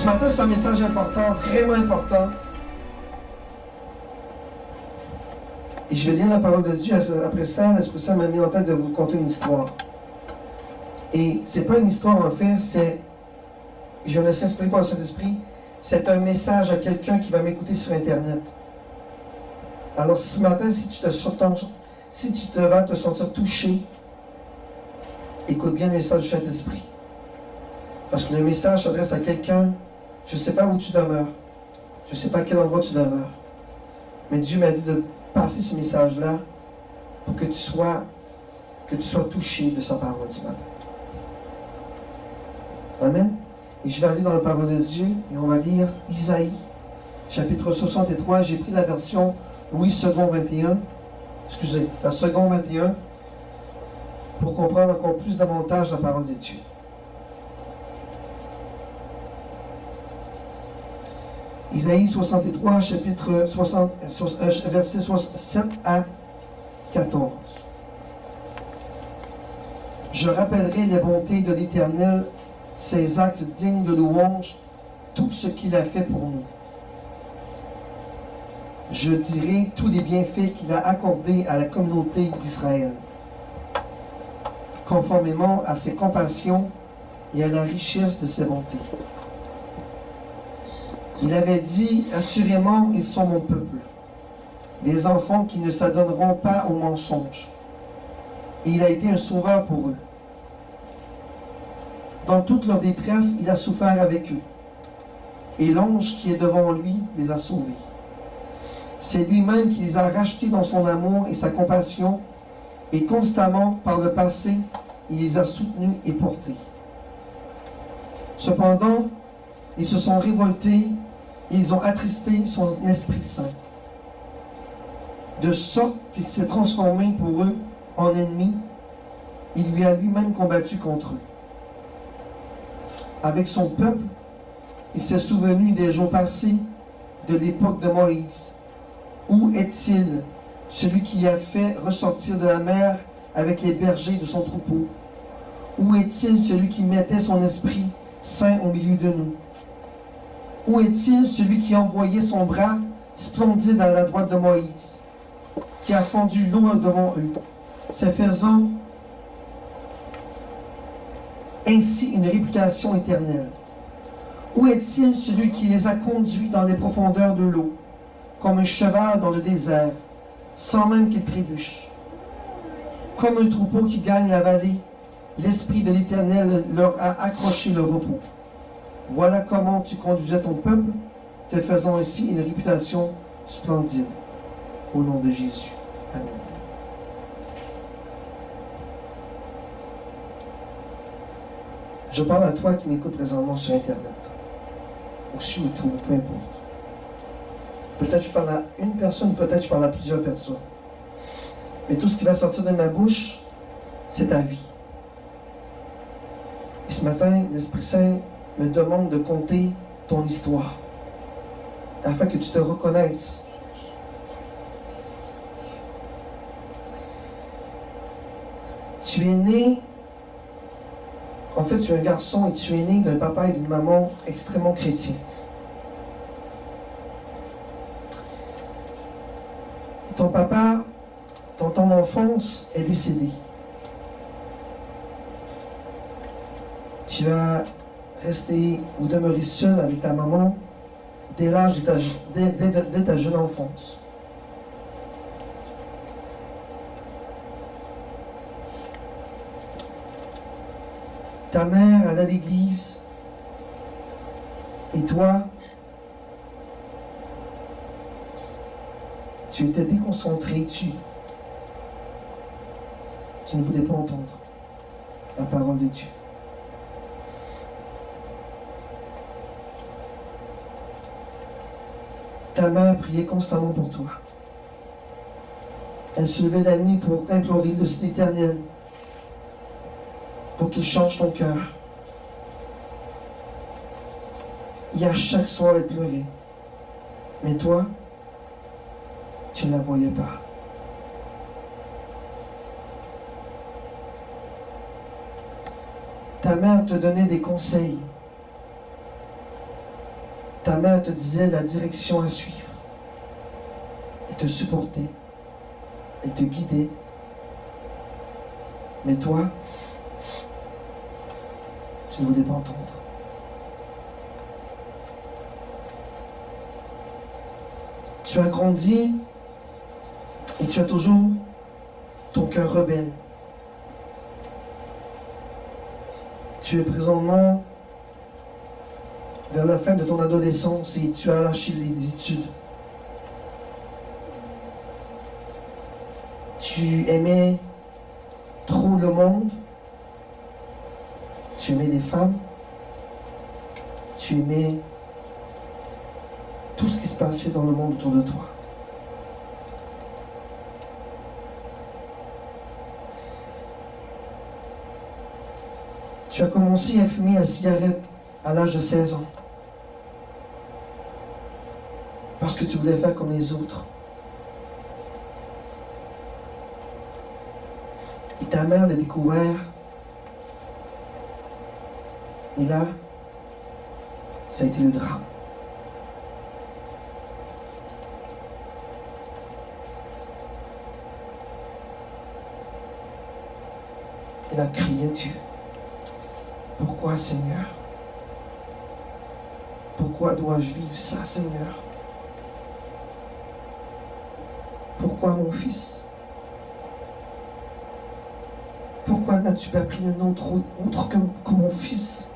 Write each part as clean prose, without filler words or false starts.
Ce matin, c'est un message important, vraiment important. Et je vais lire la parole de Dieu. Après ça, l'Esprit Saint m'a mis en tête de vous conter une histoire. Et c'est pas une histoire en fait, c'est, je ne sais pas par le Saint-Esprit, c'est un message à quelqu'un qui va m'écouter sur Internet. Alors ce matin, si tu vas te sentir touché, écoute bien le message du Saint-Esprit. Parce que le message s'adresse à quelqu'un, je ne sais pas où tu demeures, je ne sais pas à quel endroit tu demeures, mais Dieu m'a dit de passer ce message-là pour que tu sois touché de sa parole ce matin. Amen. Et je vais aller dans la parole de Dieu et on va lire Isaïe, chapitre 63. J'ai pris la version Louis II 21, la seconde 21, pour comprendre encore plus davantage la parole de Dieu. Isaïe 63, chapitre 60, versets 7 à 14. Je rappellerai les bontés de l'Éternel, ses actes dignes de louange, tout ce qu'il a fait pour nous. Je dirai tous les bienfaits qu'il a accordés à la communauté d'Israël, conformément à ses compassions et à la richesse de ses bontés. Il avait dit, assurément, ils sont mon peuple, des enfants qui ne s'adonneront pas aux mensonges. Et il a été un sauveur pour eux. Dans toute leur détresse, il a souffert avec eux. Et l'ange qui est devant lui les a sauvés. C'est lui-même qui les a rachetés dans son amour et sa compassion, et constamment, par le passé, il les a soutenus et portés. Cependant, ils se sont révoltés et ils ont attristé son Esprit Saint, de sorte qu'il s'est transformé pour eux en ennemi. Il lui a lui-même combattu contre eux. Avec son peuple, il s'est souvenu des jours passés, de l'époque de Moïse. Où est-il, celui qui a fait ressortir de la mer avec les bergers de son troupeau? Où est-il, celui qui mettait son Esprit Saint au milieu de nous? Où est-il, celui qui envoyait son bras splendide à la droite de Moïse, qui a fendu l'eau devant eux, se faisant ainsi une réputation éternelle? Où est-il, celui qui les a conduits dans les profondeurs de l'eau, comme un cheval dans le désert, sans même qu'il trébuche? Comme un troupeau qui gagne la vallée, l'Esprit de l'Éternel leur a accroché le repos. Voilà comment tu conduisais ton peuple, te faisant ainsi une réputation splendide. Au nom de Jésus. Amen. Je parle à toi qui m'écoutes présentement sur Internet, ou sur YouTube, peu importe. Peut-être je parle à une personne, peut-être je parle à plusieurs personnes. Mais tout ce qui va sortir de ma bouche, c'est ta vie. Et ce matin, l'Esprit Saint me demande de compter ton histoire, afin que tu te reconnaisses. Tu es né, en fait tu es un garçon et tu es né d'un papa et d'une maman extrêmement chrétiens. Ton papa, dans ton enfance, est décédé. Tu as resté ou demeuré seul avec ta maman dès l'âge de ta jeune enfance. Ta mère allait à l'église et toi, tu étais déconcentré, tu ne voulais pas entendre la parole de Dieu. Ta mère priait constamment pour toi. Elle se levait la nuit pour implorer le Seigneur éternel, pour qu'il change ton cœur. Et à chaque soir, elle pleurait. Mais toi, tu ne la voyais pas. Ta mère te donnait des conseils. Ta mère te disait la direction à suivre. Elle te supportait. Elle te guidait. Mais toi, tu ne voulais pas entendre. Tu as grandi et tu as toujours ton cœur rebelle. Tu es présentement vers la fin de ton adolescence et tu as lâché les études. Tu aimais trop le monde. Tu aimais les femmes. Tu aimais tout ce qui se passait dans le monde autour de toi. Tu as commencé à fumer la cigarette à l'âge de 16 ans. Parce que tu voulais faire comme les autres. Et ta mère l'a découvert. Et là, ça a été le drame. Elle a crié Dieu. Pourquoi, Seigneur? Pourquoi dois-je vivre ça, Seigneur? Pourquoi mon fils? Pourquoi n'as-tu pas pris un autre que mon fils?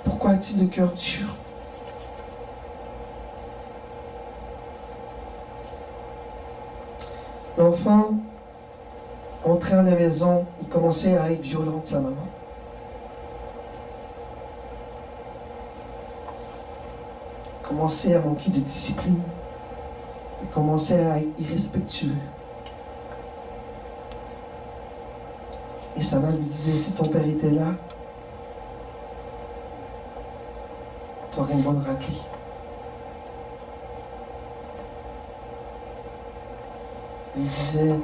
Pourquoi a-t-il le cœur dur? L'enfant entrait à la maison, il commençait à être violent de sa maman. Il commençait à manquer de discipline. Il commençait à être irrespectueux. Et sa mère lui disait, si ton père était là, tu aurais une bonne raclée. Il disait,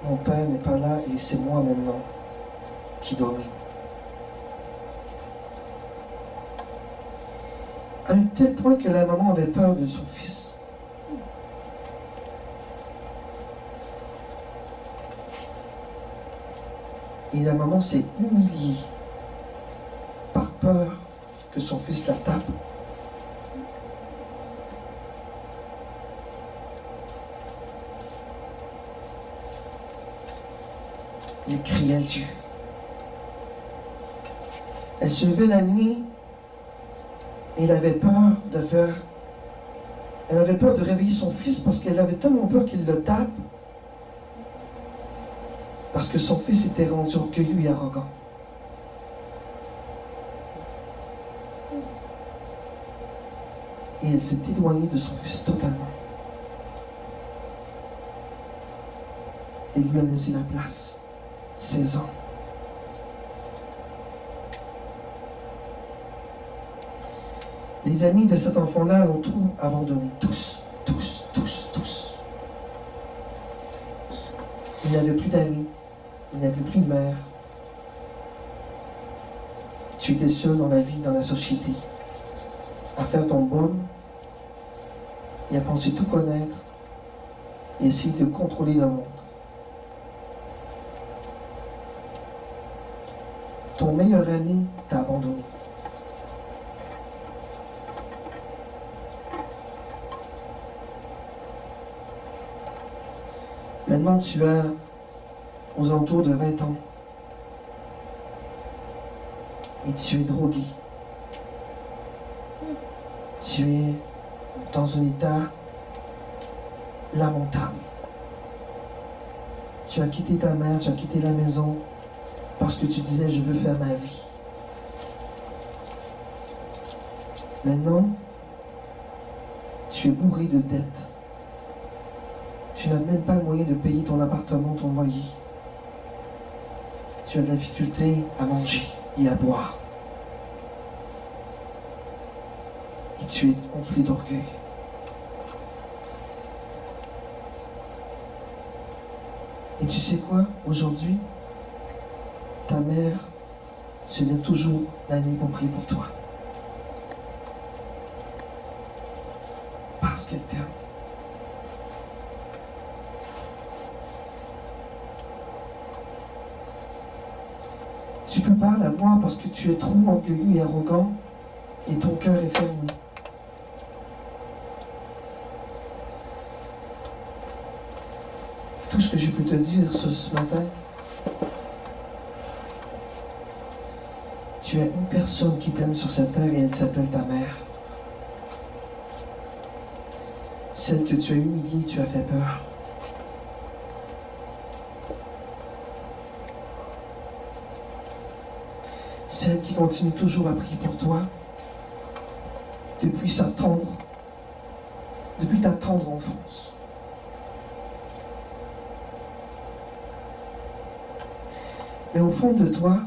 mon père n'est pas là et c'est moi maintenant qui domine. À un tel point que la maman avait peur de son fils. Et la maman s'est humiliée par peur que son fils la tape. Elle criait à Dieu. Elle se levait la nuit et elle avait peur de faire... Elle avait peur de réveiller son fils parce qu'elle avait tellement peur qu'il le tape. Parce que son fils était rendu orgueilleux et arrogant. Et elle s'est éloignée de son fils totalement. Elle lui a laissé la place. 16 ans. Les amis de cet enfant-là l'ont tout abandonné. Tous. Il n'avait plus d'amis. Il n'avait plus de mère. Tu étais seul dans la vie, dans la société, à faire ton bonhomme et à penser tout connaître et essayer de contrôler le monde. Ton meilleur ami t'a abandonné. Maintenant, tu as aux alentours de 20 ans et tu es drogué. Tu es dans un état lamentable. Tu as quitté ta mère, tu as quitté la maison parce que tu disais, je veux faire ma vie. Maintenant, tu es bourré de dettes. Tu n'as même pas le moyen de payer ton appartement, ton loyer. Tu as de la difficulté à manger et à boire. Et tu es enflé d'orgueil. Et tu sais quoi? Aujourd'hui, ta mère se lève toujours la nuit pour prier pour toi. Parce qu'elle t'aime. Tu ne peux pas la voir parce que tu es trop orgueilleux et arrogant et ton cœur est fermé. Tout ce que je peux te dire ce matin, tu as une personne qui t'aime sur cette terre et elle s'appelle ta mère. Celle que tu as humiliée, tu as fait peur. Celle qui continue toujours à prier pour toi depuis ta tendre enfance. Mais au fond de toi,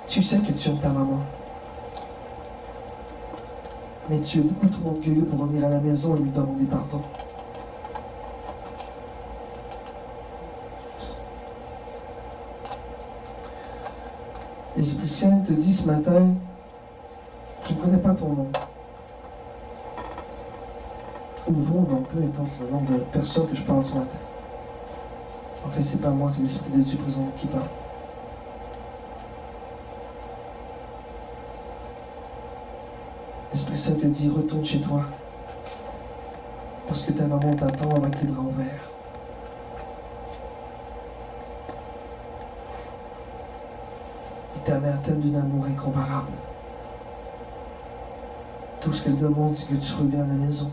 tu sais que tu aimes ta maman. Mais tu es beaucoup trop orgueilleux pour revenir à la maison et lui demander pardon. L'Esprit Saint te dit ce matin, je ne connais pas ton nom. Ou vos noms, peu importe le nom de personne que je parle ce matin. En fait, c'est pas moi, c'est l'Esprit de Dieu présent qui parle. L'Esprit Saint te dit, retourne chez toi. Parce que ta maman t'attend avec les bras ouverts. Et ta mère t'aime d'un amour incomparable. Tout ce qu'elle demande, c'est que tu reviennes à la maison.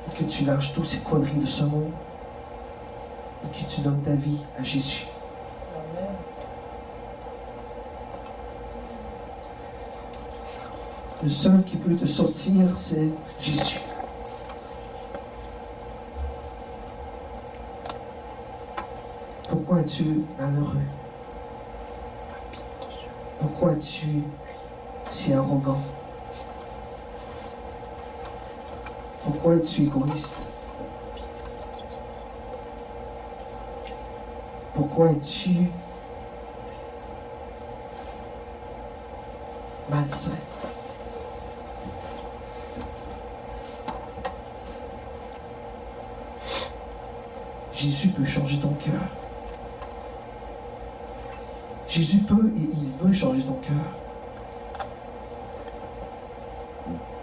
Et que tu lâches toutes ces conneries de ce monde. Et que tu donnes ta vie à Jésus. Amen. Le seul qui peut te sortir, c'est Jésus. Pourquoi es-tu malheureux? Pourquoi es-tu si arrogant? Pourquoi es-tu égoïste? Pourquoi es-tu malsain? Jésus peut changer ton cœur. Jésus peut et il veut changer ton cœur.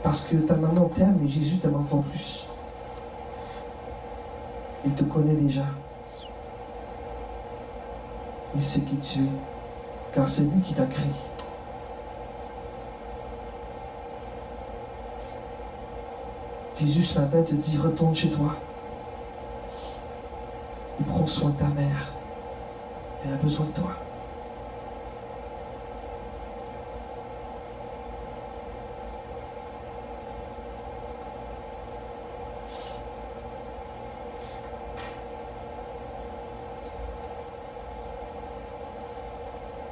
Parce que ta maman t'aime et Jésus t'aime encore plus. Il te connaît déjà. Il sait qui tu es, car c'est lui qui t'a créé. Jésus ce matin te dit, retourne chez toi. Et prends soin de ta mère. Elle a besoin de toi.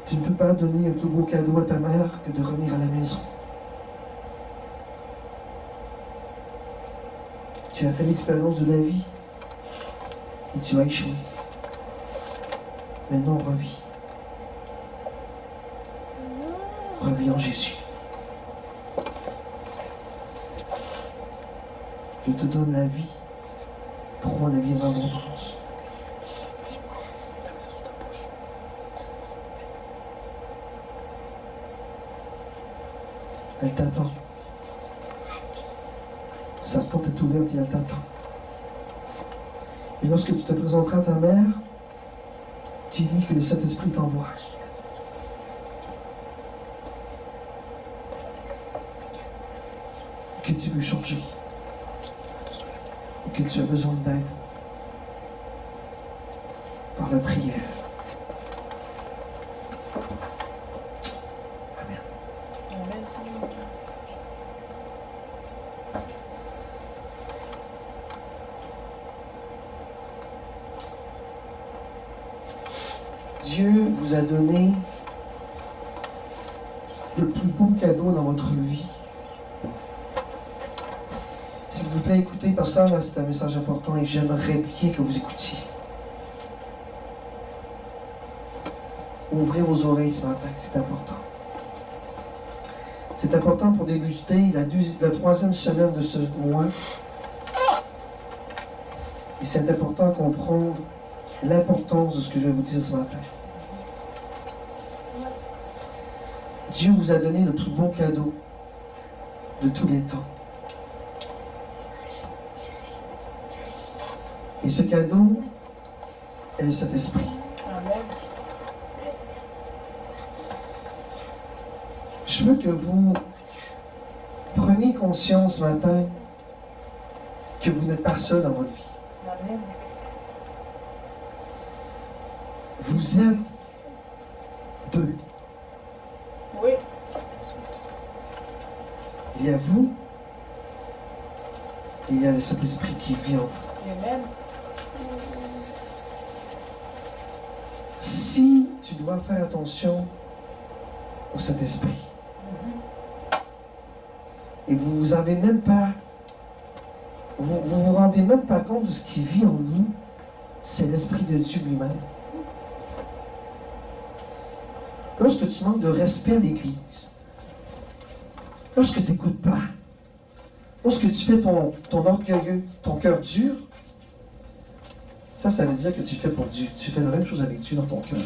Tu ne peux pas donner un plus beau cadeau à ta mère que de revenir à la maison. Tu as fait l'expérience de la vie et tu as échoué. Maintenant, revis. Revis en Jésus. Je te donne la vie. Prends la vie en abondance. Elle t'attend. Sa porte est ouverte et elle t'attend. Et lorsque tu te présenteras à ta mère, tu dis que le Saint-Esprit t'envoie. Que tu veux changer. Et que tu as besoin d'aide. Par la prière. Amen. Amen. Dieu vous a donné le plus beau cadeau dans votre vie. S'il vous plaît, écoutez, parce que ça, c'est un message important et j'aimerais bien que vous écoutiez. ouvrez vos oreilles ce matin, c'est important. C'est important pour débuter la troisième semaine de ce mois. Et c'est important de comprendre l'importance de ce que je vais vous dire ce matin. Dieu vous a donné le plus beau cadeau de tous les temps. Et ce cadeau est le Saint-Esprit. Amen. Je veux que vous preniez conscience ce matin que vous n'êtes pas seul dans votre vie. Amen. Vous êtes deux. Oui. Il y a vous et il y a le Saint-Esprit qui vit en vous. Amen. Si tu dois faire attention au Saint-Esprit, et vous avez même pas, vous rendez même pas compte de ce qui vit en vous, c'est l'Esprit de Dieu lui-même. Lorsque tu manques de respect à l'Église, lorsque tu n'écoutes pas, lorsque tu fais ton orgueilleux, ton cœur dur, ça veut dire que tu fais pour Dieu. Tu fais la même chose avec Dieu dans ton cœur.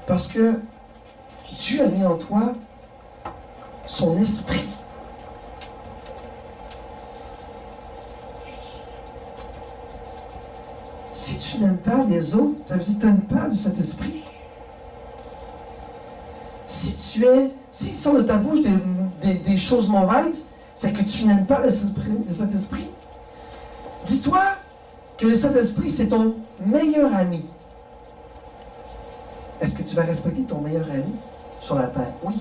Parce que Dieu a mis en toi son esprit. Si tu n'aimes pas les autres, ça veut dire que tu n'aimes pas de cet esprit. S'il sort de ta bouche des choses mauvaises, c'est que tu n'aimes pas le Saint-Esprit. Dis-toi que le Saint-Esprit, c'est ton meilleur ami. Est-ce que tu vas respecter ton meilleur ami sur la terre? Oui.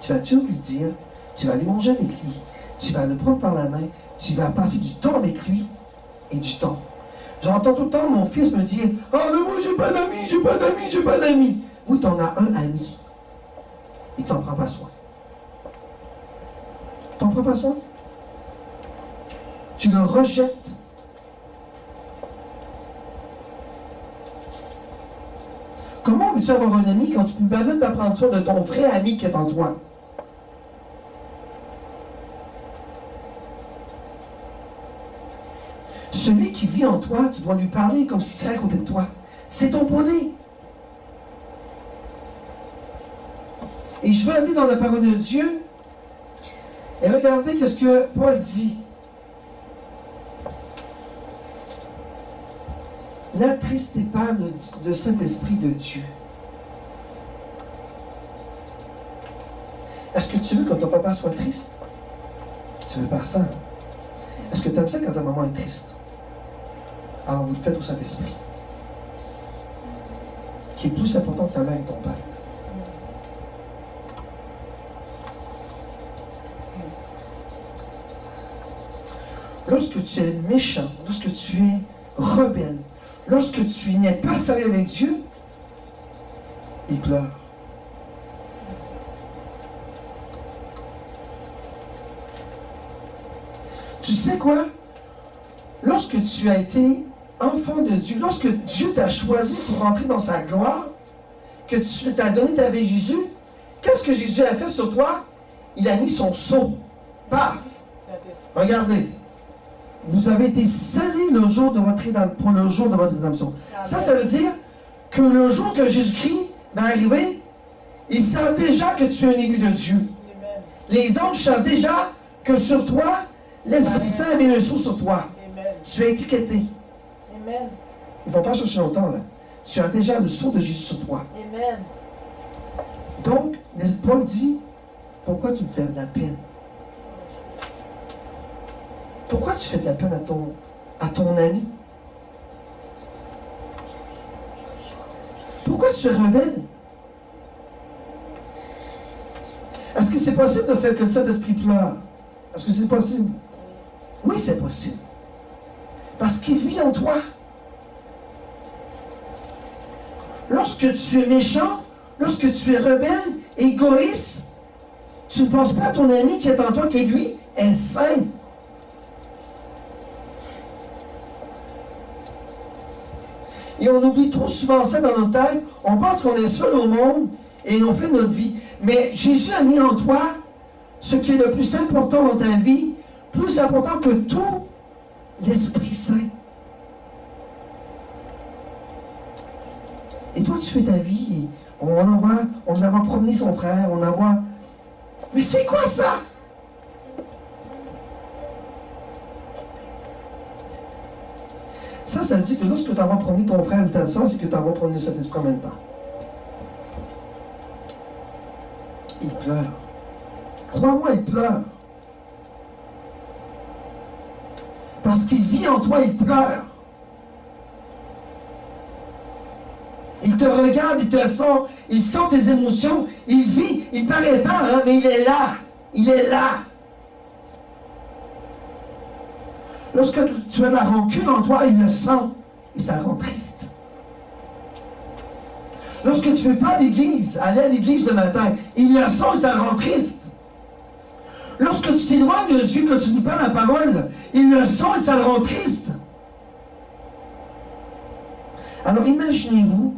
Tu vas toujours lui dire, tu vas aller manger avec lui, tu vas le prendre par la main, tu vas passer du temps avec lui et du temps. J'entends tout le temps mon fils me dire, « Ah, mais moi, j'ai pas d'amis, j'ai pas d'amis, j'ai pas d'amis. » Oui, tu en as un ami. Et tu n'en prends pas soin. Tu n'en prends pas soin. Tu le rejettes. Comment veux-tu avoir un ami quand tu ne peux même pas prendre soin de ton vrai ami qui est en toi? Celui qui vit en toi, tu dois lui parler comme s'il serait à côté de toi. C'est ton bonnet. Et je veux aller dans la parole de Dieu et regardez ce que Paul dit. N'attristez pas le Saint-Esprit de Dieu. Est-ce que tu veux que ton papa soit triste? Tu veux pas ça? Est-ce que tu aimes ça quand ta maman est triste? Alors vous le faites au Saint-Esprit, qui est plus important que ta mère et ton père. Lorsque tu es méchant, lorsque tu es rebelle, lorsque tu n'es pas sérieux avec Dieu, il pleure. Tu sais quoi? Lorsque tu as été enfant de Dieu, lorsque Dieu t'a choisi pour rentrer dans sa gloire, que tu t'as donné ta vie à Jésus, qu'est-ce que Jésus a fait sur toi? Il a mis son sceau. Paf! Regardez. Vous avez été scellés le jour de votre pour le jour de votre rédemption. Ça veut dire que le jour que Jésus-Christ va arriver, ils savent déjà que tu es un élu de Dieu. Amen. Les anges savent déjà que sur toi, l'Esprit Saint a mis un sceau sur toi. Amen. Tu es étiqueté. Amen. Ils ne vont pas chercher longtemps, là. Tu as déjà le sceau de Jésus sur toi. Amen. Donc, Paul dit, pourquoi tu me fais de la peine? Pourquoi tu fais de la peine à ton ami? Pourquoi tu es rebelle? Est-ce que c'est possible de faire que le Saint-Esprit pleure? Est-ce que c'est possible? Oui, c'est possible. Parce qu'il vit en toi. Lorsque tu es méchant, lorsque tu es rebelle, égoïste, tu ne penses pas à ton ami qui est en toi que lui est saint. Et on oublie trop souvent ça dans notre tête. On pense qu'on est seul au monde et on fait notre vie. Mais Jésus a mis en toi ce qui est le plus important dans ta vie, plus important que tout, l'Esprit Saint. Et toi, tu fais ta vie. On envoie promener son frère, on envoie... Mais c'est quoi ça? Ça veut dire que lorsque tu envoies promener ton frère ou ta soeur, c'est que tu envoies promener le Saint-Esprit en même temps. Il pleure. Crois-moi, il pleure. Parce qu'il vit en toi, il pleure. Il te regarde, il te sent, il sent tes émotions, il vit, il ne paraît pas, hein, mais il est là. Il est là. Lorsque tu as de la rancune en toi, il le sent et ça rend triste. Lorsque tu ne fais pas d'église, aller à l'église le matin, il le sent et ça rend triste. Lorsque tu t'éloignes de Dieu, que tu ne dis pas la parole, il le sent et ça le rend triste. Alors imaginez-vous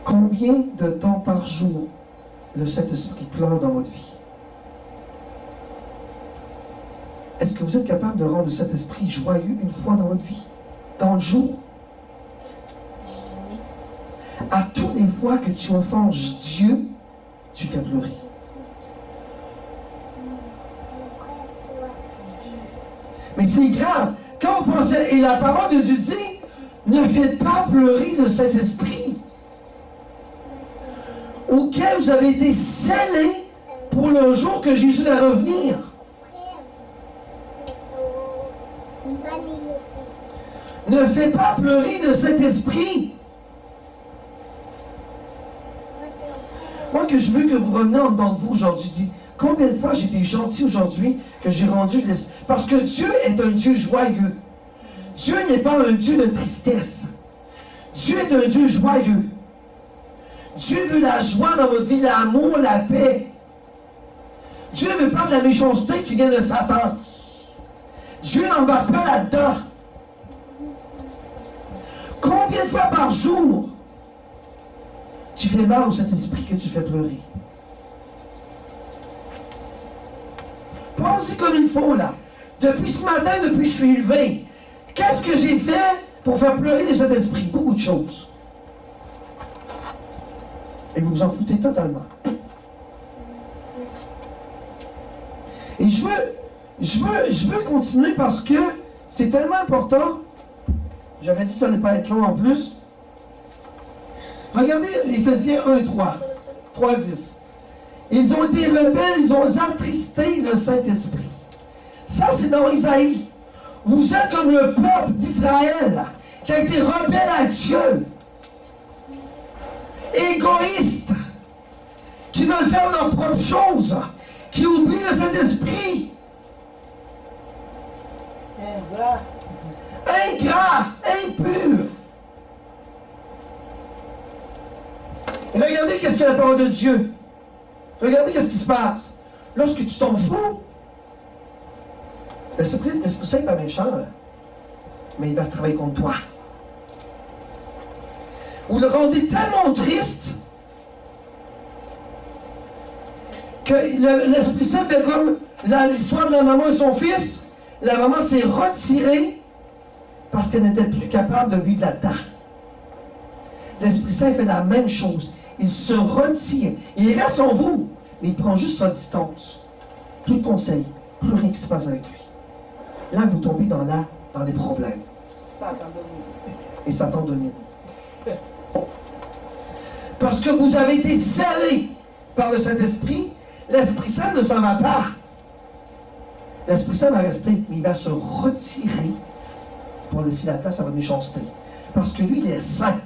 combien de temps par jour le Saint-Esprit pleure dans votre vie. Est-ce que vous êtes capable de rendre le Saint-Esprit joyeux une fois dans votre vie? Dans le jour? À toutes les fois que tu offenses Dieu, tu fais pleurer. Mais c'est grave. Quand vous pensez, et la parole de Dieu dit, ne faites pas pleurer le Saint-Esprit, auquel vous avez été scellés pour le jour que Jésus va revenir. Ne fais pas pleurer le Saint-Esprit. Moi, que je veux que vous reveniez en dedans de vous aujourd'hui, dis, combien de fois j'ai été gentil aujourd'hui que j'ai rendu l'esprit. Parce que Dieu est un Dieu joyeux. Dieu n'est pas un Dieu de tristesse. Dieu est un Dieu joyeux. Dieu veut la joie dans votre vie, l'amour, la paix. Dieu ne veut pas de la méchanceté qui vient de Satan. Dieu n'embarque pas là-dedans. Combien de fois par jour tu fais mal au Saint-Esprit que tu fais pleurer? Pense-y comme il faut, là. Depuis ce matin, depuis que je suis levé, qu'est-ce que j'ai fait pour faire pleurer le Saint-Esprit? Beaucoup de choses. Et vous vous en foutez totalement. Et je veux continuer parce que c'est tellement important. J'avais dit que ça n'allait pas être long en plus. Regardez Éphésiens 1 et 3. 3, 10. Ils ont été rebelles, ils ont attristé le Saint-Esprit. Ça, c'est dans Isaïe. Vous êtes comme le peuple d'Israël qui a été rebelle à Dieu. Égoïste. Qui veulent faire leurs propres choses. Qui oublient le Saint-Esprit. Ingrat, impur. Et regardez qu'est-ce que la parole de Dieu. Regardez qu'est-ce qui se passe. Lorsque tu t'en fous, l'Esprit Saint n'est pas méchant, mais il va se travailler contre toi. Vous le rendez tellement triste que l'Esprit Saint fait comme l'histoire de la maman et son fils. La maman s'est retirée parce qu'elle n'était plus capable de vivre là-dedans. L'Esprit Saint fait la même chose. Il se retire. Il reste en vous, mais il prend juste sa distance. Plus de conseils, plus rien qui se passe avec lui. Là, vous tombez dans des problèmes. Et Satan domine. Parce que vous avez été scellés par le Saint-Esprit, l'Esprit Saint ne s'en va pas. L'Esprit Saint va rester, mais il va se retirer pour laisser la place à votre méchanceté. Parce que lui, il est saint.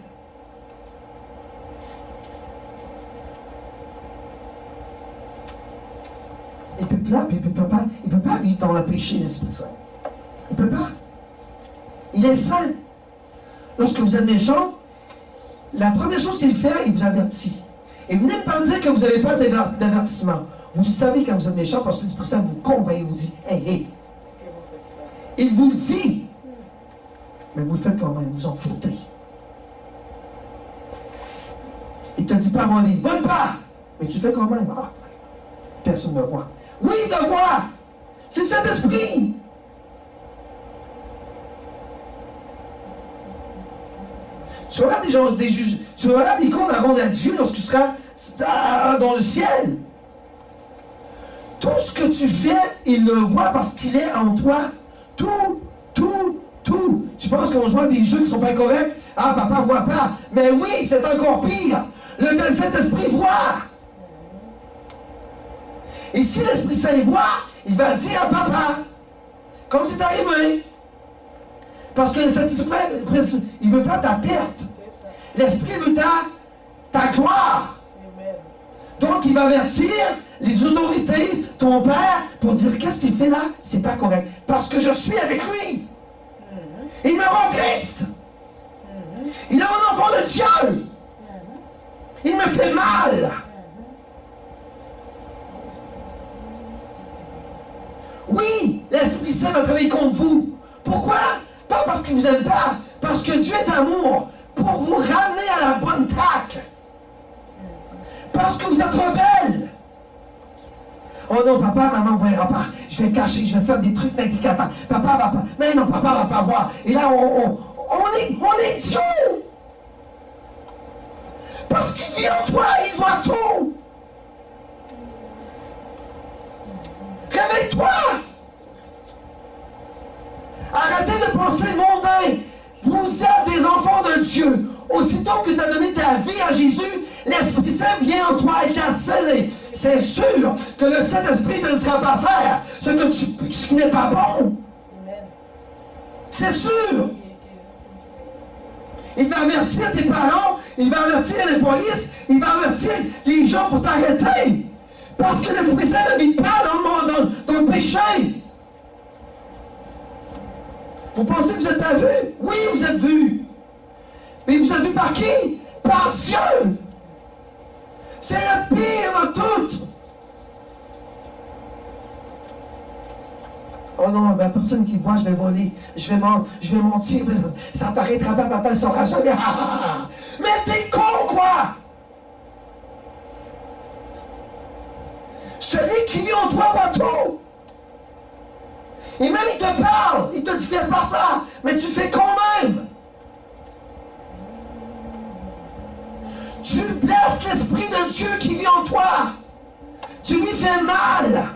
Il ne peut pas vivre dans le péché, l'Esprit Saint. Il ne peut pas. Il est saint. Lorsque vous êtes méchant, la première chose qu'il fait, il vous avertit. Et vous n'êtes pas dire que vous n'avez pas d'avertissement. Vous savez quand vous êtes méchant parce que l'Esprit Saint vous convainc, il vous dit, hey, hey. Il vous le dit. Mais vous le faites quand même, vous en foutez. Il ne te dit pas voler, vole pas! Mais tu le fais quand même. Ah, personne ne voit. Oui, de voir! C'est cet esprit! Tu auras des gens, des juges, tu auras des comptes à rendre à Dieu lorsque tu seras dans le ciel. Tout ce que tu fais, il le voit parce qu'il est en toi. Tout. Tu penses qu'on joue à des jeux qui ne sont pas corrects? Ah, papa ne voit pas. Mais oui, c'est encore pire. Le Saint-Esprit voit. Et si l'Esprit Saint voit, il va dire à papa, comme c'est arrivé. Parce que le Saint-Esprit, il ne veut pas ta perte. L'Esprit veut ta gloire. Amen. Donc, il va avertir les autorités, ton père, pour dire qu'est-ce qu'il fait là? C'est pas correct. Parce que je suis avec lui. Il me rend triste. Il est un enfant de Dieu. Il me fait mal. Oui, l'Esprit Saint va travailler contre vous. Pourquoi? Pas parce qu'il vous aime pas, parce que Dieu est amour, pour vous ramener à la bonne traque. Parce que vous êtes rebelles. Oh non, papa, maman ne verra pas. Je vais cacher, je vais faire des trucs indicateurs. Papa va pas. Non, papa va pas voir. Et là, on est Dieu. Parce qu'il vit en toi, il voit tout. Réveille-toi. Arrêtez de penser mondain. Vous êtes des enfants de Dieu. Aussitôt que tu as donné ta vie à Jésus, l'Esprit Saint vient en toi et t'a scellé. C'est sûr que le Saint-Esprit ne te laissera pas faire ce qui n'est pas bon. C'est sûr. Il va avertir tes parents, il va avertir les polices, il va avertir les gens pour t'arrêter. Parce que l'Esprit Saint ne vit pas dans le péché. Vous pensez que vous êtes pas vu? Oui, vous êtes vu. Mais vous êtes vu par qui? Par Dieu. C'est le pire de tout. Oh non, la personne qui voit, je vais voler, je vais mentir, ça paraîtra pas, papa ne saura jamais. Mais t'es con, quoi! Celui qui vit en toi voit tout. Et même il te parle, il te dit fais pas ça, mais tu fais quand même. Tu blesses l'Esprit de Dieu qui vit en toi. Tu lui fais mal.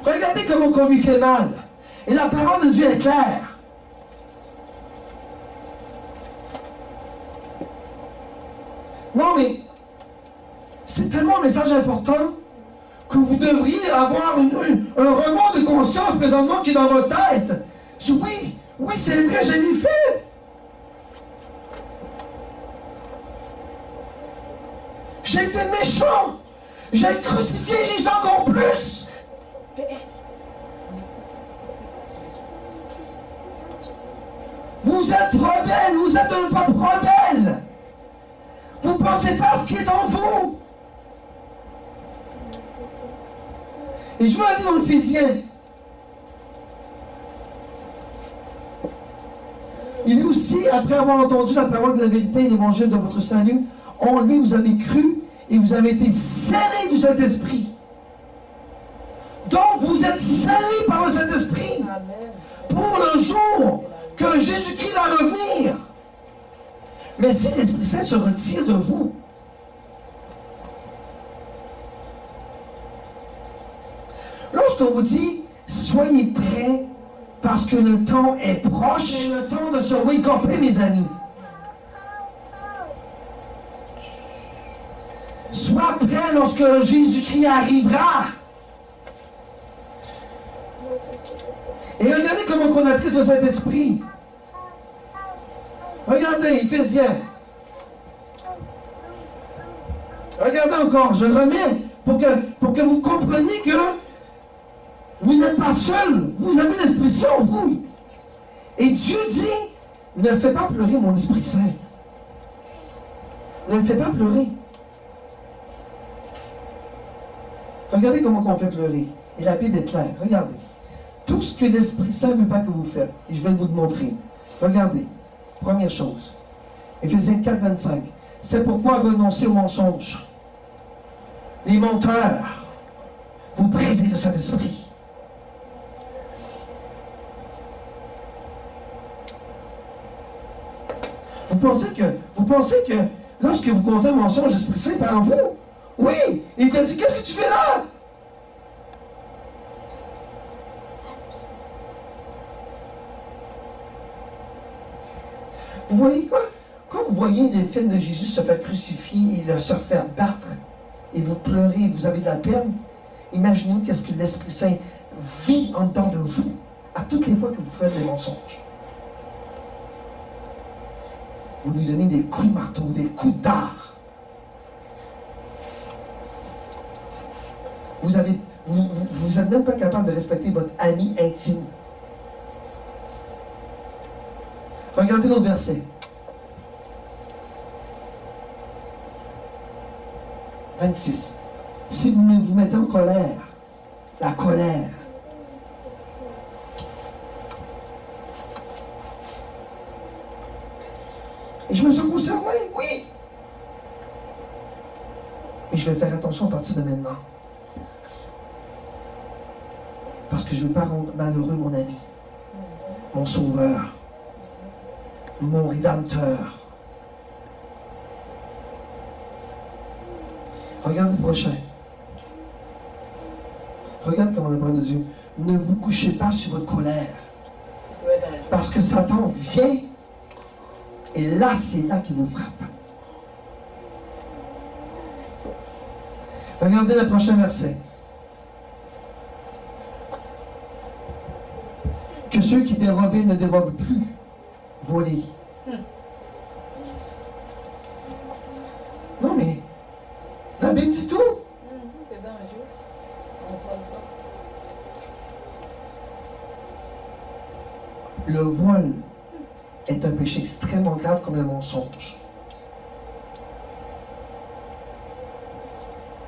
Regardez comment on lui fait mal. Et la parole de Dieu est claire. Non mais, c'est tellement un message important que vous devriez avoir un remords de conscience présentement qui est dans votre tête. Je dis, oui, c'est vrai, je l'ai fait. J'ai été méchant. J'ai crucifié Jésus encore plus. Vous êtes rebelle, vous êtes un peuple rebelle. Vous ne pensez pas à ce qui est en vous. Et je veux aller dans Éphésiens. Il est aussi, après avoir entendu la parole de la vérité et l'évangile de votre salut, en lui vous avez cru et vous avez été scellés du Saint-Esprit. Donc vous êtes scellés par le Saint-Esprit pour le jour que Jésus-Christ va revenir. Mais si l'Esprit Saint se retire de vous, lorsqu'on vous dit soyez prêts parce que le temps est proche, c'est le temps de se wake-upper, mes amis. Sois prêt lorsque Jésus-Christ arrivera. Et regardez comment on attriste le Saint-Esprit. Regardez, Éphésiens. Regardez encore, je le remets pour que vous compreniez que vous n'êtes pas seul. Vous avez l'Esprit Saint en vous. Et Dieu dit, ne fais pas pleurer mon Esprit Saint. Ne le fais pas pleurer. Regardez comment on fait pleurer. Et la Bible est claire. Regardez. Tout ce que l'Esprit Saint ne veut pas que vous faites. Et je vais vous le montrer. Regardez. Première chose. Éphésiens 4, 25. C'est pourquoi renoncer au mensonge. Les menteurs, vous brisez le Saint-Esprit. Vous pensez que lorsque vous comptez un mensonge, l'Esprit Saint parle en vous? Oui! Il t'a dit, qu'est-ce que tu fais là? Vous voyez quoi? Quand vous voyez les films de Jésus se faire crucifier et se faire battre, et vous pleurez, vous avez de la peine, imaginez qu'est-ce que l'Esprit Saint vit en dedans de vous à toutes les fois que vous faites des mensonges. Vous lui donnez des coups de marteau, des coups d'art. Vous n'êtes même pas capable de respecter votre ami intime. Regardez l'autre verset. 26. Si vous vous mettez en colère, la colère. Et je me sens concerné, oui. Et je vais faire attention à partir de maintenant. Parce que je ne veux pas rendre malheureux mon ami, mon sauveur, mon rédempteur. Regarde le prochain. Regarde comment la parole de Dieu. Ne vous couchez pas sur votre colère. Parce que Satan vient et là, c'est là qu'il vous frappe. Regardez le prochain verset. Que ceux qui dérobaient ne dérobent plus. Voler. Non mais, la Bible dit tout. C'est dangereux. On ne parle pas. Le voile est un péché extrêmement grave comme le mensonge.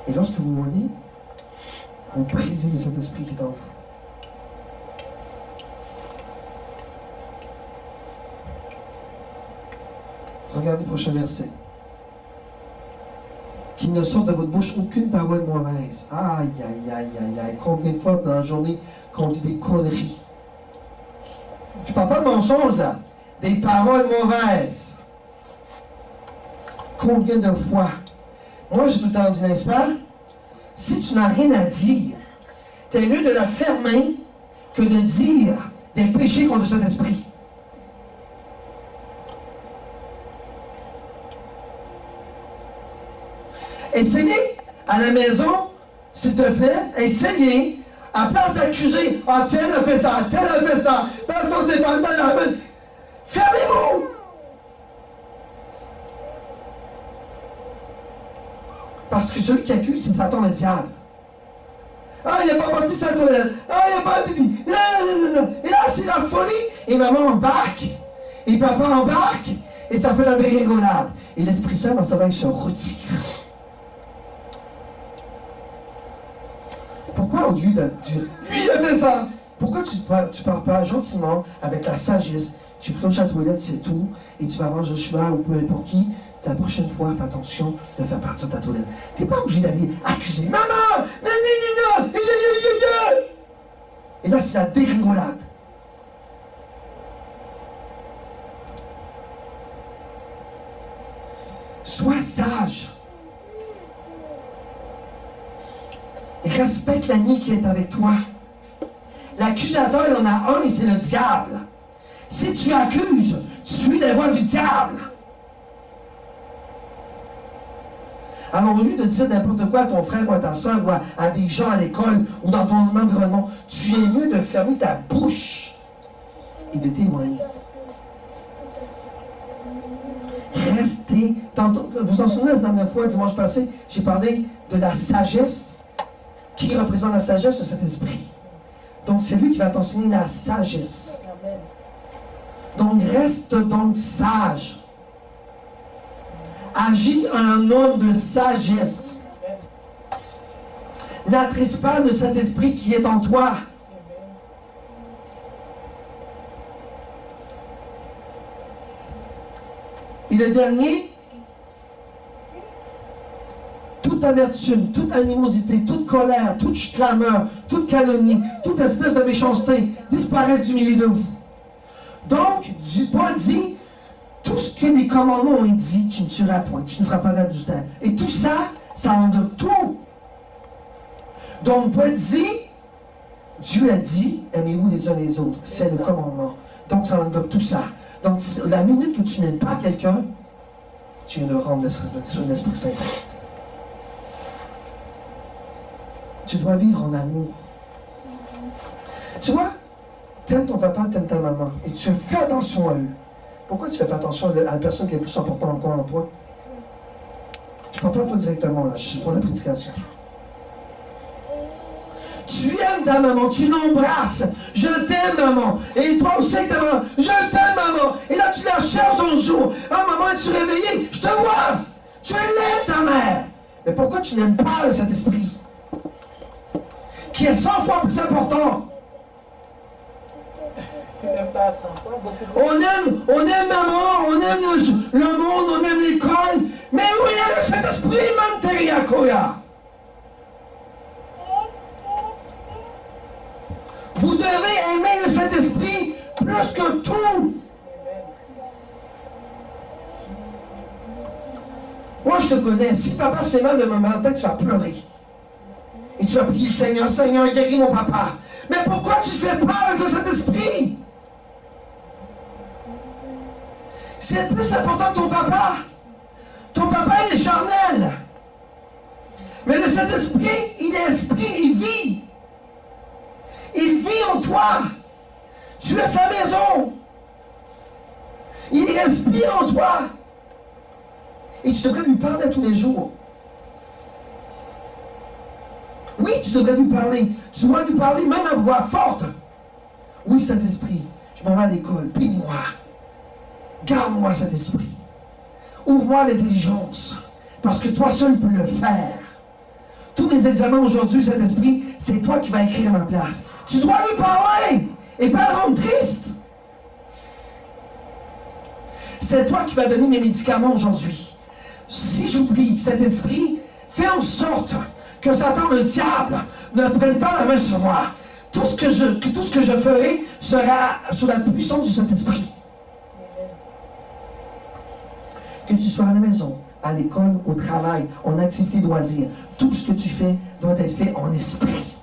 Et lorsque vous volez, vous brisez le Saint-Esprit qui est en vous. Regardez le prochain verset. Qu'il ne sorte de votre bouche aucune parole mauvaise. Aïe, aïe, aïe, aïe, aïe. Combien de fois dans la journée qu'on dit des conneries? Tu parles pas de mensonges, là. Des paroles mauvaises. Combien de fois? Moi, j'ai tout le temps dit, n'est-ce pas? Si tu n'as rien à dire, t'es mieux de la fermer que de dire des péchés contre cet esprit. Essayez à la maison, s'il te plaît, essayez, à place d'accuser, ah, tel a fait ça, Pasteur Stéphane, tel a fait. Fermez-vous! Parce que celui qui accuse, c'est Satan le diable. Ah, il n'a pas parti sa toilette. Ah, il n'a pas dit. Et là, c'est la folie. Et maman embarque. Et papa embarque. Et ça fait la dégringolade. Et l'Esprit Saint, dans sa main, il se retire. Pourquoi, au lieu de dire, lui, il a fait ça, pourquoi tu pars pas gentiment, avec la sagesse, tu flushes à la toilette, c'est tout, et tu vas voir Joshua ou peu importe qui, la prochaine fois, fais attention de faire partir ta toilette. Tu n'es pas obligé d'aller accuser maman, et là, c'est la dégringolade. Sois sage. Et respecte l'ami qui est avec toi. L'accusateur, il y en a un et c'est le diable. Si tu accuses, tu suis les voies du diable. Alors, au lieu de dire n'importe quoi à ton frère ou à ta soeur ou à des gens à l'école ou dans ton environnement, tu es mieux de fermer ta bouche et de t'éloigner. Restez. Vous vous en souvenez la dernière fois, dimanche passé, j'ai parlé de la sagesse. Qui représente la sagesse de cet esprit? Donc, c'est lui qui va t'enseigner la sagesse. Donc, reste donc sage. Agis un homme de sagesse. N'attriste pas de cet esprit qui est en toi. Et le dernier, toute amertume, toute animosité, toute colère, toute clameur, toute calomnie, toute espèce de méchanceté disparaissent du milieu de vous. Donc, Paul dit, tout ce que les commandements ont dit, tu ne tueras point, tu ne feras pas d'adultère. Et tout ça, ça englobe tout. Donc, Paul dit, Dieu a dit, aimez-vous les uns les autres. C'est le commandement. Donc, ça englobe tout ça. Donc, la minute que tu n'aimes pas quelqu'un, tu viens de rendre l'Esprit Saint triste. Tu dois vivre en amour. Tu vois, t'aimes ton papa, t'aimes ta maman, et tu fais attention à eux. Pourquoi tu ne fais pas attention à la personne qui est plus importante encore en toi? Je ne parle pas à toi directement, là, je suis pour la prédication. Tu aimes ta maman, tu l'embrasses. Je t'aime, maman. Et toi aussi, ta maman. Je t'aime, maman. Et là, tu la cherches dans le jour. Ah, maman, es-tu réveillée? Je te vois. Tu l'aimes, ta mère. Mais pourquoi tu n'aimes pas le Saint-Esprit? Qui est 100 fois plus important. Tu n'aimes pas 100 fois, beaucoup. On aime maman, on aime le monde, on aime l'école. Mais où est le Saint-Esprit, Manteriakoya? Vous devez aimer le Saint-Esprit plus que tout. Moi, je te connais. Si papa se fait mal de matin, tu vas pleurer. Et tu vas prier, Seigneur, Seigneur, guéris mon papa. Mais pourquoi tu fais pas avec le Saint-Esprit? C'est plus important que ton papa. Ton papa, il est charnel. Mais le Saint-Esprit, il est esprit, il vit. Il vit en toi. Tu es sa maison. Il respire en toi. Et tu devrais lui parler tous les jours. Oui, tu devrais lui parler. Tu dois lui parler même à voix forte. Oui, Saint-Esprit, je m'en vais à l'école. Bénis-moi. Garde-moi, Saint-Esprit. Ouvre-moi l'intelligence. Parce que toi seul peux le faire. Tous les examens aujourd'hui, Saint-Esprit, c'est toi qui vas écrire à ma place. Tu dois lui parler et pas le rendre triste. C'est toi qui vas donner mes médicaments aujourd'hui. Si j'oublie cet esprit, fais en sorte que Satan, le diable, ne prenne pas la main sur moi. Tout ce que je ferai sera sous la puissance du Saint-Esprit. Que tu sois à la maison, à l'école, au travail, en activité de loisir, tout ce que tu fais doit être fait en esprit.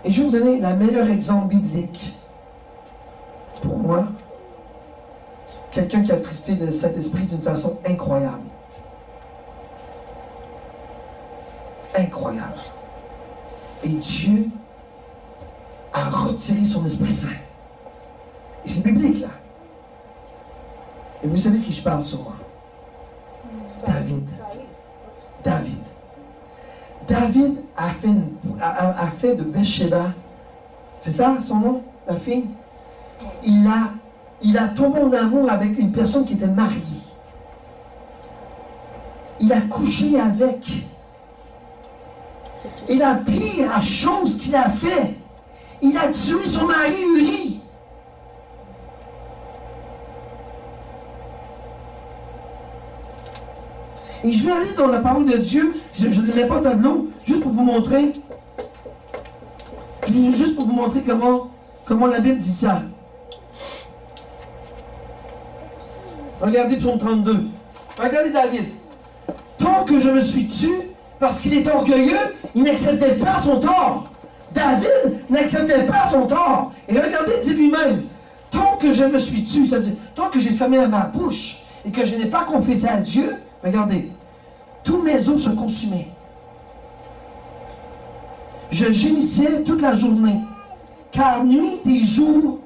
Et je vais vous donner le meilleur exemple biblique. Pour moi, quelqu'un qui a attristé le Saint-Esprit d'une façon incroyable. Incroyable. Et Dieu a retiré son Esprit Saint. Et c'est biblique, là. Et vous savez qui je parle sur moi? David. David a fait de Bathsheba, c'est ça son nom, la fille? Il a tombé en amour avec une personne qui était mariée. Il a couché avec. Et la pire chose qu'il a fait, il a tué son mari Uri. Et je vais aller dans la parole de Dieu. Je ne mets pas au tableau, juste pour vous montrer. Juste pour vous montrer comment la Bible dit ça. Regardez Psaume 32. Regardez David. Tant que je me suis tué, parce qu'il était orgueilleux, il n'acceptait pas son tort. David n'acceptait pas son tort. Et regardez, il dit lui-même, tant que je me suis tué, ça veut dire, tant que j'ai fermé ma bouche et que je n'ai pas confessé à Dieu, regardez, tous mes os se consumaient. Je gémissais toute la journée, car nuit et jour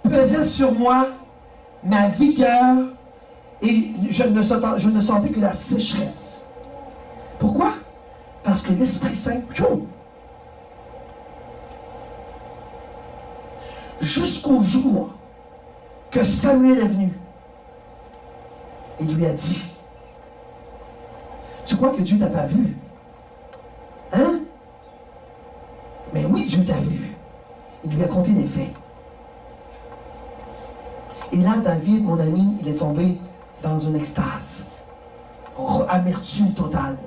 pesaient sur moi ma vigueur et je ne sentais que la sécheresse. Pourquoi? Parce que l'Esprit Saint, jusqu'au jour que Samuel est venu, il lui a dit, tu crois que Dieu t'a pas vu? Hein? Mais oui, Dieu t'a vu. Il lui a conté les faits. Et là, David, mon ami, il est tombé dans une extase. Amertume totale.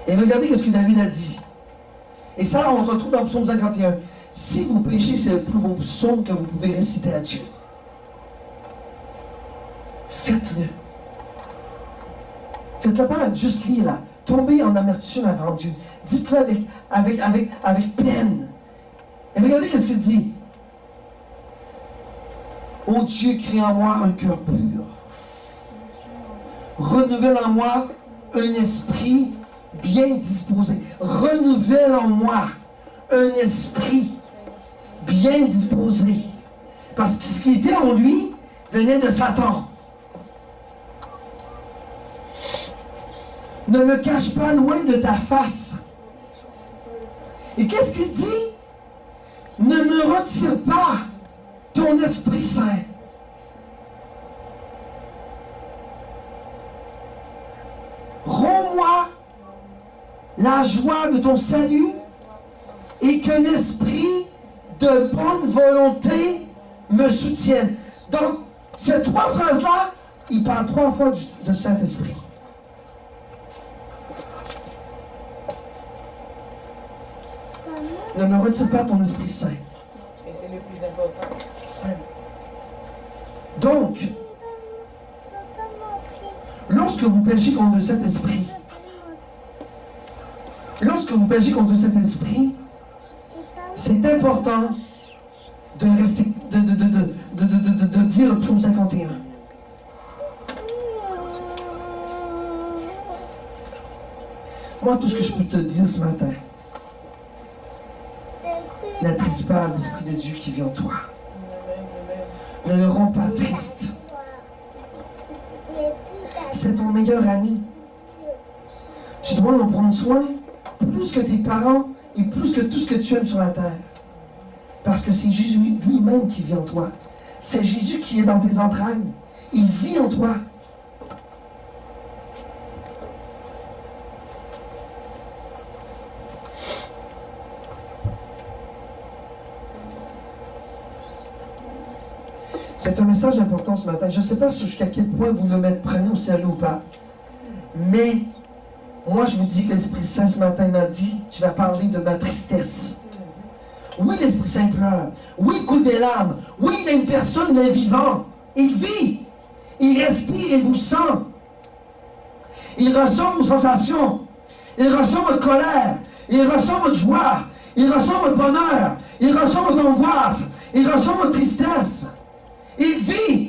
Et regardez ce que David a dit. Et ça, on le retrouve dans le psaume 51. Si vous péchez, c'est le plus beau psaume que vous pouvez réciter à Dieu. Faites-le. Faites-le pas juste lire là. Tombez en amertume avant Dieu. Dites-le avec peine. Et regardez ce qu'il dit. Ô Dieu, crée en moi un cœur pur. Renouvelle en moi un esprit bien disposé. Renouvelle en moi un esprit bien disposé. Parce que ce qui était en lui venait de Satan. Ne me cache pas loin de ta face. Et qu'est-ce qu'il dit? Ne me retire pas ton Esprit Saint. Rends-moi la joie de ton salut et qu'un esprit de bonne volonté me soutienne. Donc, ces trois phrases-là, il parle 3 fois de Saint-Esprit. Ne me retire pas ton Esprit Saint. C'est le plus important. Donc, lorsque vous péchez contre le Saint-Esprit, c'est important de rester, de dire le psaume 51. Moi, tout ce que je peux te dire ce matin, n'attriste pas l'Esprit de Dieu qui vit en toi. Ne le rends pas triste. C'est ton meilleur ami. Tu dois en prendre soin plus que tes parents et plus que tout ce que tu aimes sur la terre. Parce que c'est Jésus lui-même qui vit en toi. C'est Jésus qui est dans tes entrailles. Il vit en toi. C'est un message important ce matin. Je ne sais pas jusqu'à quel point vous le prenez au sérieux ou pas. Mais moi, je vous dis que l'Esprit Saint ce matin m'a dit, tu vas parler de ma tristesse. Oui, l'Esprit Saint pleure. Oui, il coule des larmes. Oui, il est une personne, il est vivant. Il vit. Il respire, il vous sent. Il ressent vos sensations. Il ressent votre colère. Il ressent votre joie. Il ressent votre bonheur. Il ressent votre angoisse. Il ressent votre tristesse. Il vit,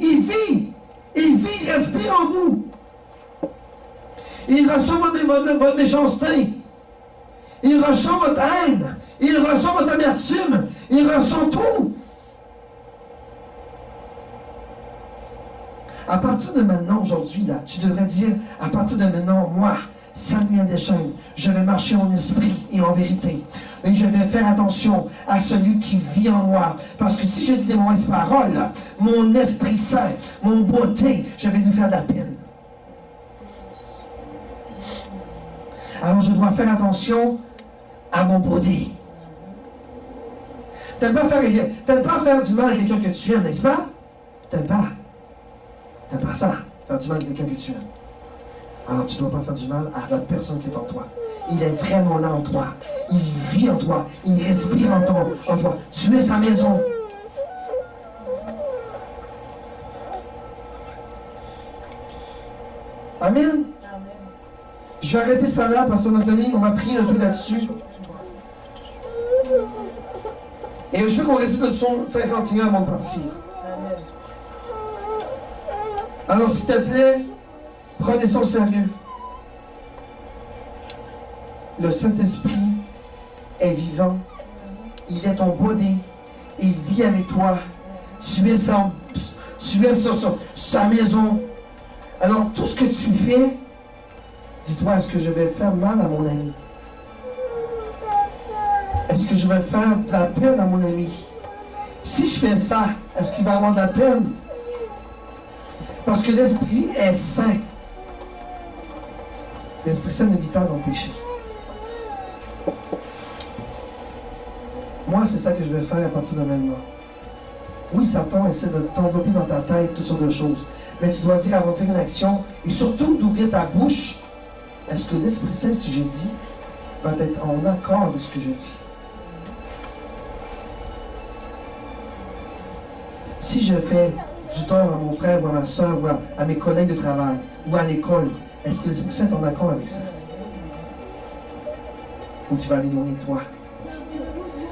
il respire en vous. Il ressent votre méchanceté. Il ressent votre haine. Il ressent votre amertume. Il ressent tout. À partir de maintenant, aujourd'hui, là, tu devrais dire, à partir de maintenant, moi, Samuel Deschênes, je vais marcher en esprit et en vérité. Et je vais faire attention à celui qui vit en moi. Parce que si je dis des mauvaises paroles, mon Esprit Saint, mon beauté, je vais lui faire de la peine. Alors je dois faire attention à mon beauté. T'aimes pas faire du mal à quelqu'un que tu aimes, n'est-ce pas? T'aimes pas ça, faire du mal à quelqu'un que tu aimes. Alors tu ne dois pas faire du mal à la personne qui est en toi. Il est vraiment là en toi. Il vit en toi. Il respire en toi. Tu es sa maison. Amen. Amen. Je vais arrêter ça là, Pasteur Anthony. On va prier un peu là-dessus. Et je veux qu'on récite le psaume 51 avant de partir. Alors, s'il te plaît, prenez ça au sérieux. Le Saint-Esprit est vivant. Il est ton body. Il vit avec toi. Tu es sa maison. Alors, tout ce que tu fais, dis-toi, est-ce que je vais faire mal à mon ami? Est-ce que je vais faire de la peine à mon ami? Si je fais ça, est-ce qu'il va avoir de la peine? Parce que l'Esprit est saint. L'Esprit Saint ne vit pas dans le péché. Moi, c'est ça que je vais faire à partir de maintenant. Oui, Satan essaie de t'envelopper dans ta tête toutes sortes de choses. Mais tu dois dire avant de faire une action, et surtout d'ouvrir ta bouche. Est-ce que l'Esprit Saint, si je dis, va être en accord avec ce que je dis? Si je fais du tort à mon frère ou à ma soeur ou à mes collègues de travail ou à l'école, est-ce que l'Esprit Saint est en accord avec ça? Ou tu vas l'éloigner de toi?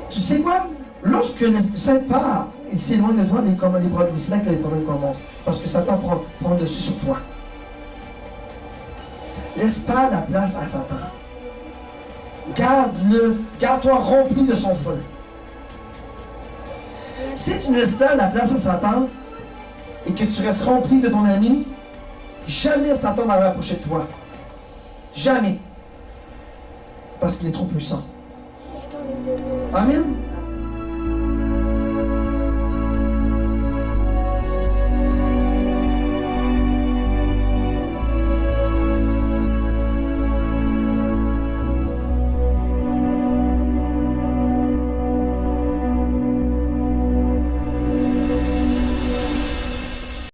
Tu sais quoi? Lorsque l'Esprit Saint part, il s'éloigne de toi, c'est là que les problèmes commencent. Parce que Satan prend dessus sur toi. Laisse pas la place à Satan. Garde-le, garde-toi rempli de son feu. Si tu ne laisses pas la place à Satan et que tu restes rempli de ton ami, jamais Satan va rapprocher de toi. Jamais. Parce qu'il est trop puissant. Amen.